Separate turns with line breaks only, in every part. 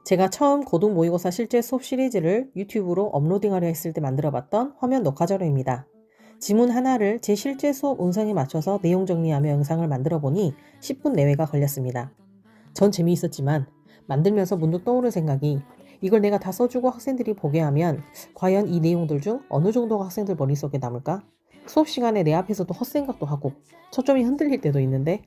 제가 처음 고등 모의고사 실제 수업 시리즈를 유튜브로 업로딩하려 했을 때 만들어봤던 화면 녹화 자료입니다. 지문 하나를 제 실제 수업 음성에 맞춰서 내용 정리하며 영상을 만들어 보니 10분 내외가 걸렸습니다. 전 재미있었지만 만들면서 문득 떠오른 생각이 이걸 내가 다 써주고 학생들이 보게 하면 과연 이 내용들 중 어느 정도가 학생들 머릿속에 남을까? 수업 시간에 내 앞에서도 헛생각도 하고 초점이 흔들릴 때도 있는데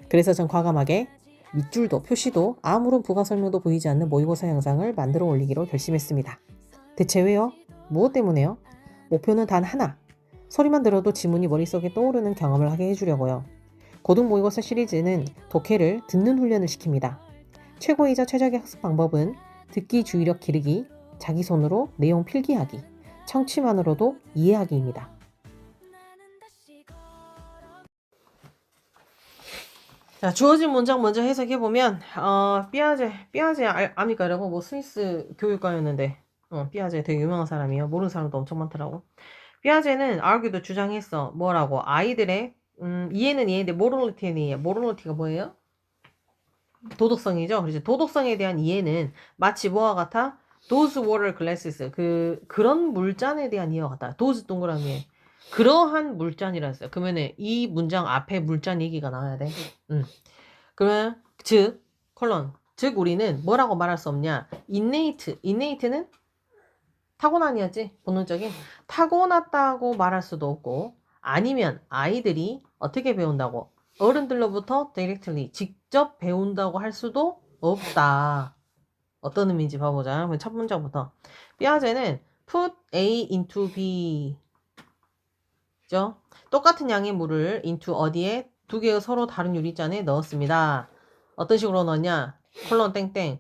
그래서 전 과감하게 밑줄도 표시도 아무런 부가 설명도 보이지 않는 모의고사 영상을 만들어 올리기로 결심했습니다. 대체 왜요? 무엇 때문에요? 목표는 단 하나. 소리만 들어도 지문이 머릿속에 떠오르는 경험을 하게 해주려고요. 고등 모의고사 시리즈는 독해를 듣는 훈련을 시킵니다. 최고이자 최적의 학습 방법은 듣기 주의력 기르기, 자기 손으로 내용 필기하기, 청취만으로도 이해하기입니다. 자, 주어진 문장 먼저 해석해보면, 삐아제 압니까? 여러분, 뭐, 스위스 교육가였는데, 삐아제 되게 유명한 사람이에요. 모르는 사람도 엄청 많더라고. 삐아제는 argue도 주장했어. 뭐라고? 아이들의, 이해는 이해인데, morality는 이해. morality가 뭐예요? 도덕성이죠? 그렇죠. 도덕성에 대한 이해는 마치 뭐와 같아? Those water glasses. 그런 물잔에 대한 이해와 같다. Those 동그라미에. 그러한 물잔이라 했어요. 그러면은 이 문장 앞에 물잔 얘기가 나와야 돼. 그러면 즉 콜론 즉 우리는 뭐라고 말할 수 없냐? innate는 타고난이었지. 본능적인 타고났다고 말할 수도 없고 아니면 아이들이 어떻게 배운다고 어른들로부터 directly 직접 배운다고 할 수도 없다. 어떤 의미인지 봐보자. 첫 문장부터 삐아제는 put A into B 죠. 똑같은 양의 물을 into 어디에 두 개의 서로 다른 유리잔에 넣었습니다. 어떤 식으로 넣었냐? 콜론 땡땡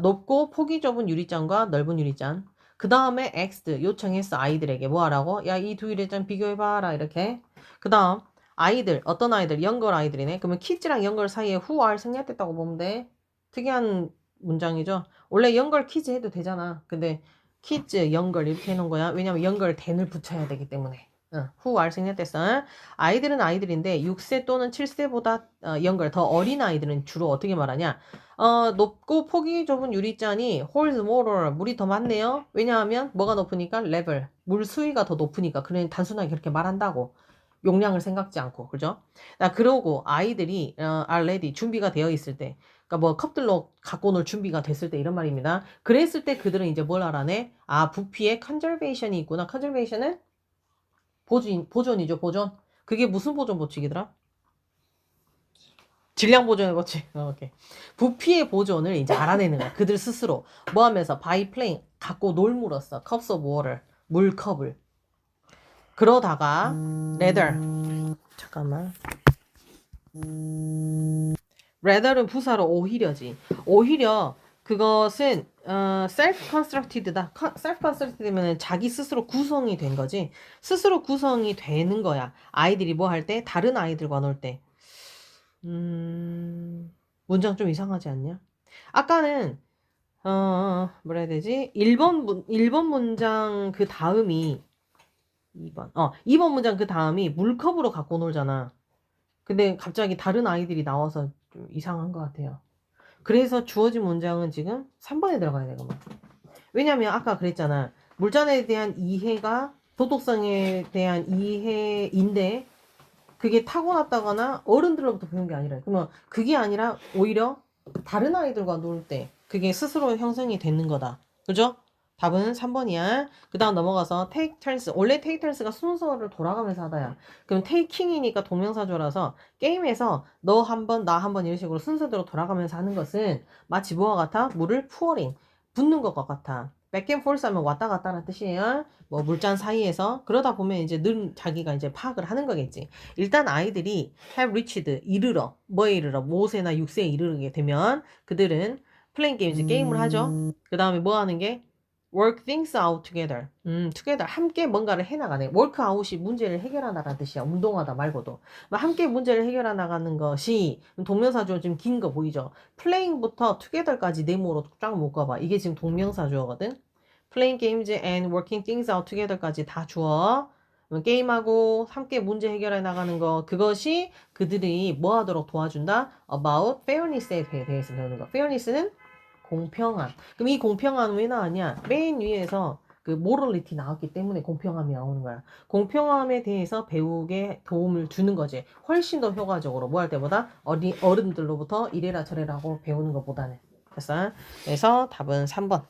높고 폭이 좁은 유리잔과 넓은 유리잔. 그 다음에 asked 요청했어 아이들에게 뭐 하라고? 야, 이 두 유리잔 비교해봐라 이렇게. 그 다음 아이들 어떤 아이들? 연걸 아이들이네. 그러면 kids랑 연걸 사이에 who are 생략됐다고 보면 돼. 특이한 문장이죠. 원래 연걸 kids 해도 되잖아. 근데 kids 연걸 이렇게 해놓은 거야. 왜냐면 연걸 then을 붙여야 되기 때문에. who are 생략됐어. 아이들은 아이들인데 6세 또는 7세보다 연걸 더 어린 아이들은 주로 어떻게 말하냐? 높고 폭이 좁은 유리잔이 holds more 물이 더 많네요. 왜냐하면 뭐가 높으니까 level 물 수위가 더 높으니까 그냥 단순하게 그렇게 말한다고. 용량을 생각지 않고 그죠? 그러고 아이들이 are ready 준비가 되어 있을 때 그러니까 뭐 컵들로 갖고 놀 준비가 됐을 때 이런 말입니다. 그랬을 때 그들은 이제 뭘 알아내? 부피에 conservation이 있구나. conservation은 보존이죠, 보존. 그게 무슨 보존 법칙이더라? 질량 보존의 법칙. 오케이. 부피의 보존을 이제 알아내는 거야. 그들 스스로. 뭐 하면서? by playing. 갖고 놀물었어. cups of water. 물컵을. 그러다가, rather. 잠깐만. rather은 부사로 오히려지. 오히려 그것은 self-constructed다. self-constructed면 자기 스스로 구성이 된 거지. 스스로 구성이 되는 거야. 아이들이 뭐 할 때? 다른 아이들과 놀 때. 문장 좀 이상하지 않냐? 아까는 뭐라 해야 되지? 1번 문장 그 다음이 2번 문장 그 다음이 물컵으로 갖고 놀잖아. 근데 갑자기 다른 아이들이 나와서 좀 이상한 것 같아요. 그래서 주어진 문장은 지금 3번에 들어가야 되거든. 왜냐면 아까 그랬잖아. 물잔에 대한 이해가 도덕성에 대한 이해인데 그게 타고났다거나 어른들로부터 배운 게 아니라 그러면 그게 아니라 오히려 다른 아이들과 놀 때 그게 스스로 형성이 되는 거다. 그죠? 답은 3번이야. 그 다음 넘어가서 take turns. 원래 take turns가 순서를 돌아가면서 하다야. 그럼 taking이니까 동명사조라서 게임에서 너 한 번, 나 한 번 이런 식으로 순서대로 돌아가면서 하는 것은 마치 뭐와 같아? 물을 pouring. 붓는 것과 같아. back and forth 하면 왔다 갔다 라는 뜻이에요. 뭐 물잔 사이에서. 그러다 보면 이제 늘 자기가 이제 파악을 하는 거겠지. 일단 아이들이 have reached 이르러 뭐에 이르러 5세나 6세에 이르게 되면 그들은 playing games 게임을 하죠. 그 다음에 뭐 하는 게 work things out together. together 함께 뭔가를 해나가네. work out이 문제를 해결하다라는 뜻이야. 운동하다 말고도 함께 문제를 해결해 나가는 것이 동명사주어 지금 긴 거 보이죠. playing부터 together까지 네모로 쫙 묶어봐. 이게 지금 동명사주어거든. playing games and working things out together까지 다 주어. 게임하고 함께 문제 해결해 나가는 거 그것이 그들이 뭐 하도록 도와준다? about fairness에 대해서 배우는 거. fairness는 공평함. 그럼 이 공평함 왜 나왔냐? 맨 위에서 그 모럴리티 나왔기 때문에 공평함이 나오는 거야. 공평함에 대해서 배우게 도움을 주는 거지. 훨씬 더 효과적으로 뭐 할 때보다 어른들로부터 이래라 저래라고 배우는 것보다는. 됐어? 그래서 답은 3번.